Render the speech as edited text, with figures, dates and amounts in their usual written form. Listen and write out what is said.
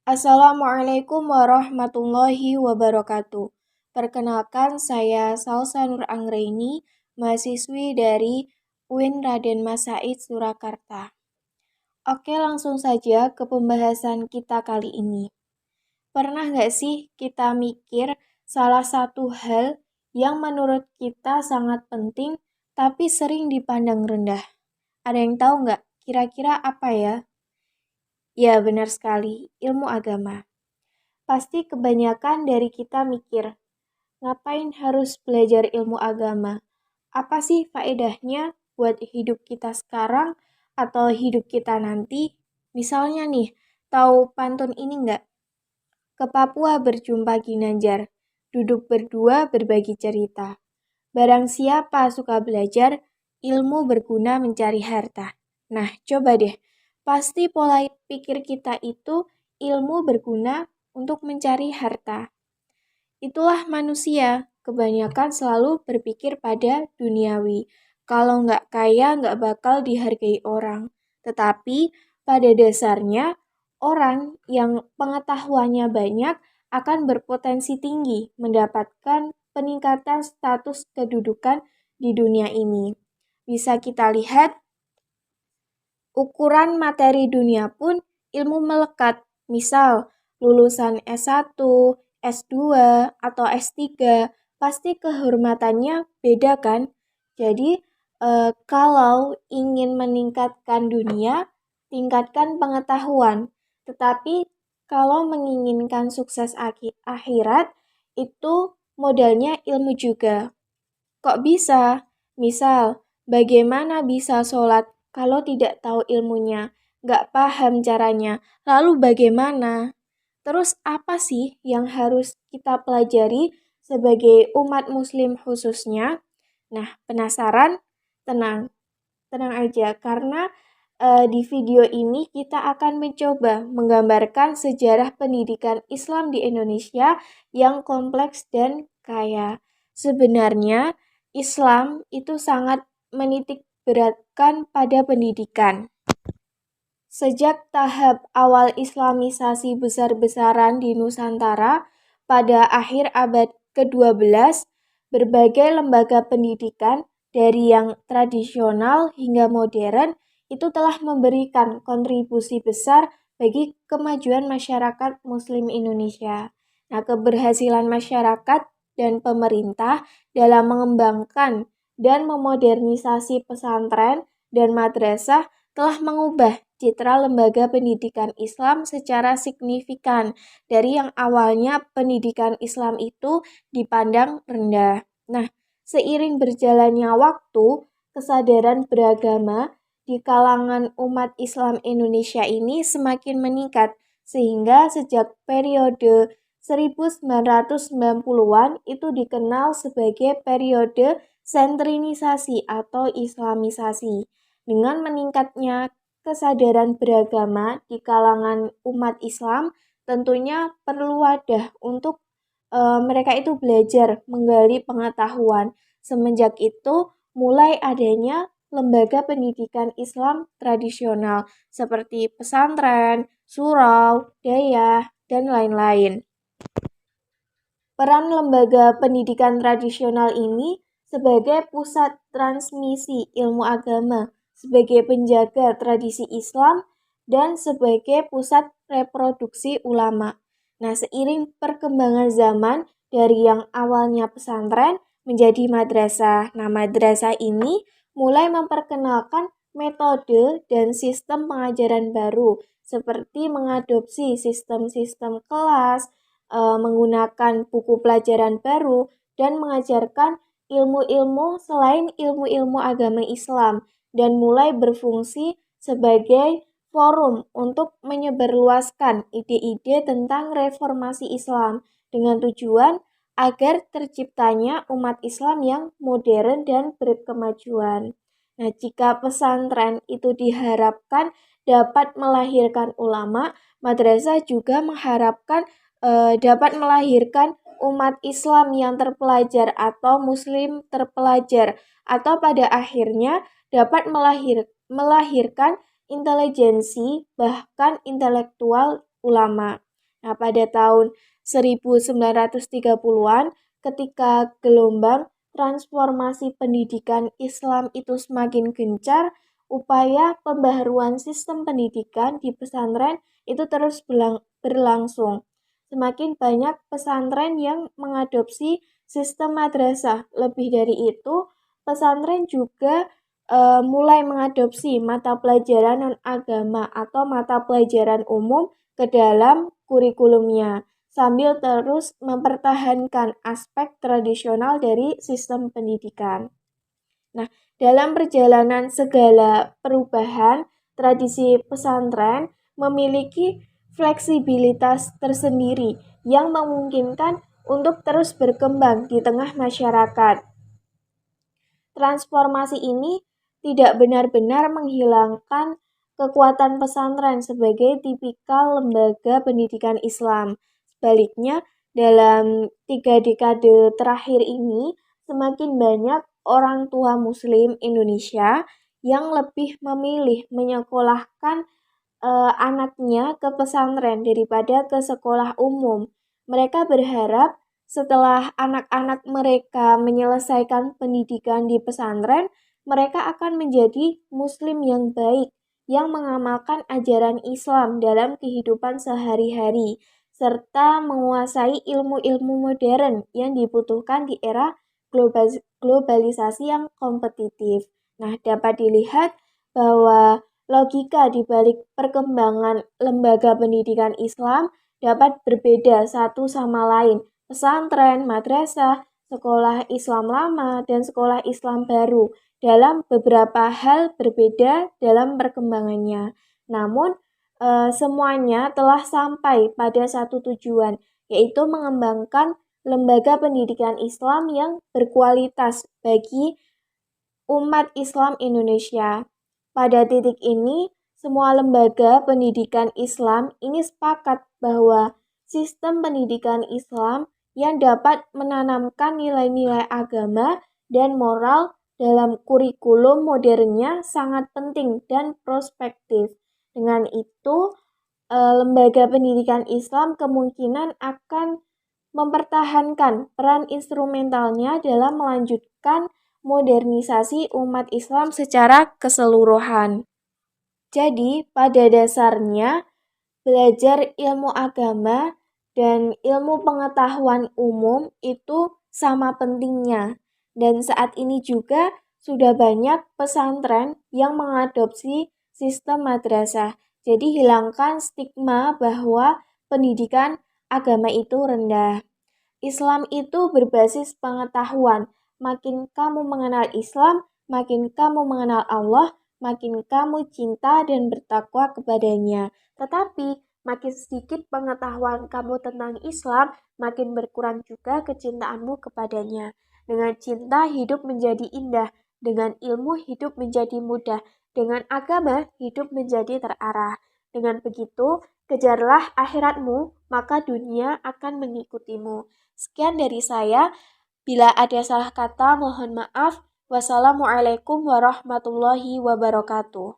Assalamualaikum warahmatullahi wabarakatuh. Perkenalkan, saya Salsa Nur Anggraini, mahasiswi dari UIN Raden Mas Said Surakarta. Oke, langsung saja ke pembahasan kita kali ini. Pernah nggak sih kita mikir salah satu hal yang menurut kita sangat penting tapi sering dipandang rendah? Ada yang tahu nggak? Kira-kira apa ya? Ya, benar sekali, ilmu agama. Pasti kebanyakan dari kita mikir, ngapain harus belajar ilmu agama? Apa sih faedahnya buat hidup kita sekarang atau hidup kita nanti? Misalnya nih, tahu pantun ini nggak? Ke Papua berjumpa Ginanjar, duduk berdua berbagi cerita. Barang siapa suka belajar, ilmu berguna mencari harta. Nah, coba deh, pasti pola pikir kita itu ilmu berguna untuk mencari harta. Itulah manusia, kebanyakan selalu berpikir pada duniawi. Kalau nggak kaya, nggak bakal dihargai orang. Tetapi pada dasarnya, orang yang pengetahuannya banyak akan berpotensi tinggi mendapatkan peningkatan status kedudukan di dunia ini. Bisa kita lihat, ukuran materi dunia pun ilmu melekat. Misal, lulusan S1, S2, atau S3, pasti kehormatannya beda kan? Jadi, kalau ingin meningkatkan dunia, tingkatkan pengetahuan. Tetapi, kalau menginginkan sukses akhirat, itu modalnya ilmu juga. Kok bisa? Misal, bagaimana bisa sholat kalau tidak tahu ilmunya, nggak paham caranya, lalu bagaimana? Terus apa sih yang harus kita pelajari sebagai umat muslim khususnya? Nah, penasaran? Tenang, tenang aja karena di video ini kita akan mencoba menggambarkan sejarah pendidikan Islam di Indonesia yang kompleks dan kaya. Sebenarnya Islam itu sangat menitik beratkan pada pendidikan. Sejak tahap awal Islamisasi besar-besaran di Nusantara pada akhir abad ke-12, berbagai lembaga pendidikan dari yang tradisional hingga modern itu telah memberikan kontribusi besar bagi kemajuan masyarakat Muslim Indonesia. Nah, keberhasilan masyarakat dan pemerintah dalam mengembangkan dan memodernisasi pesantren dan madrasah telah mengubah citra lembaga pendidikan Islam secara signifikan dari yang awalnya pendidikan Islam itu dipandang rendah. Nah, seiring berjalannya waktu, kesadaran beragama di kalangan umat Islam Indonesia ini semakin meningkat, sehingga sejak periode 1990-an itu dikenal sebagai periode sentrinisasi atau islamisasi. Dengan meningkatnya kesadaran beragama di kalangan umat Islam, tentunya perlu wadah untuk mereka itu belajar menggali pengetahuan. Semenjak itu mulai adanya lembaga pendidikan Islam tradisional seperti pesantren, surau, dayah, dan lain-lain. Peran lembaga pendidikan tradisional ini sebagai pusat transmisi ilmu agama, sebagai penjaga tradisi Islam, dan sebagai pusat reproduksi ulama. Nah, seiring perkembangan zaman dari yang awalnya pesantren menjadi madrasah. Nah, madrasah ini mulai memperkenalkan metode dan sistem pengajaran baru seperti mengadopsi sistem-sistem kelas, menggunakan buku pelajaran baru, dan mengajarkan ilmu-ilmu selain ilmu-ilmu agama Islam dan mulai berfungsi sebagai forum untuk menyebarluaskan ide-ide tentang reformasi Islam dengan tujuan agar terciptanya umat Islam yang modern dan berkemajuan. Nah, jika pesantren itu diharapkan dapat melahirkan ulama, madrasah juga mengharapkan dapat melahirkan umat Islam yang terpelajar atau Muslim terpelajar, atau pada akhirnya dapat melahirkan intelijensi bahkan intelektual ulama. Nah, pada tahun 1930-an, ketika gelombang transformasi pendidikan Islam itu semakin gencar, upaya pembaharuan sistem pendidikan di pesantren itu terus berlangsung. Semakin banyak pesantren yang mengadopsi sistem madrasah. Lebih dari itu, pesantren juga mulai mengadopsi mata pelajaran non-agama atau mata pelajaran umum ke dalam kurikulumnya, sambil terus mempertahankan aspek tradisional dari sistem pendidikan. Nah, dalam perjalanan segala perubahan, tradisi pesantren memiliki fleksibilitas tersendiri yang memungkinkan untuk terus berkembang di tengah masyarakat. Transformasi ini tidak benar-benar menghilangkan kekuatan pesantren sebagai tipikal lembaga pendidikan Islam. Sebaliknya, dalam 3 dekade terakhir ini, semakin banyak orang tua Muslim Indonesia yang lebih memilih menyekolahkan anaknya ke pesantren daripada ke sekolah umum. Mereka berharap setelah anak-anak mereka menyelesaikan pendidikan di pesantren, mereka akan menjadi Muslim yang baik, yang mengamalkan ajaran Islam dalam kehidupan sehari-hari, serta menguasai ilmu-ilmu modern yang dibutuhkan di era globalisasi yang kompetitif. Nah, dapat dilihat bahwa logika di balik perkembangan lembaga pendidikan Islam dapat berbeda satu sama lain. Pesantren, madrasah, sekolah Islam lama, dan sekolah Islam baru dalam beberapa hal berbeda dalam perkembangannya. Namun, semuanya telah sampai pada satu tujuan, yaitu mengembangkan lembaga pendidikan Islam yang berkualitas bagi umat Islam Indonesia. Pada titik ini, semua lembaga pendidikan Islam ini sepakat bahwa sistem pendidikan Islam yang dapat menanamkan nilai-nilai agama dan moral dalam kurikulum modernnya sangat penting dan prospektif. Dengan itu, lembaga pendidikan Islam kemungkinan akan mempertahankan peran instrumentalnya dalam melanjutkan modernisasi umat Islam secara keseluruhan. Jadi, pada dasarnya, belajar ilmu agama dan ilmu pengetahuan umum itu sama pentingnya. Dan saat ini juga sudah banyak pesantren yang mengadopsi sistem madrasah. Jadi, hilangkan stigma bahwa pendidikan agama itu rendah. Islam itu berbasis pengetahuan. Makin kamu mengenal Islam, makin kamu mengenal Allah, makin kamu cinta dan bertakwa kepadanya. Tetapi, makin sedikit pengetahuan kamu tentang Islam, makin berkurang juga kecintaanmu kepadanya. Dengan cinta, hidup menjadi indah. Dengan ilmu, hidup menjadi mudah. Dengan agama, hidup menjadi terarah. Dengan begitu, kejarlah akhiratmu, maka dunia akan mengikutimu. Sekian dari saya. Bila ada salah kata, mohon maaf. Wassalamualaikum warahmatullahi wabarakatuh.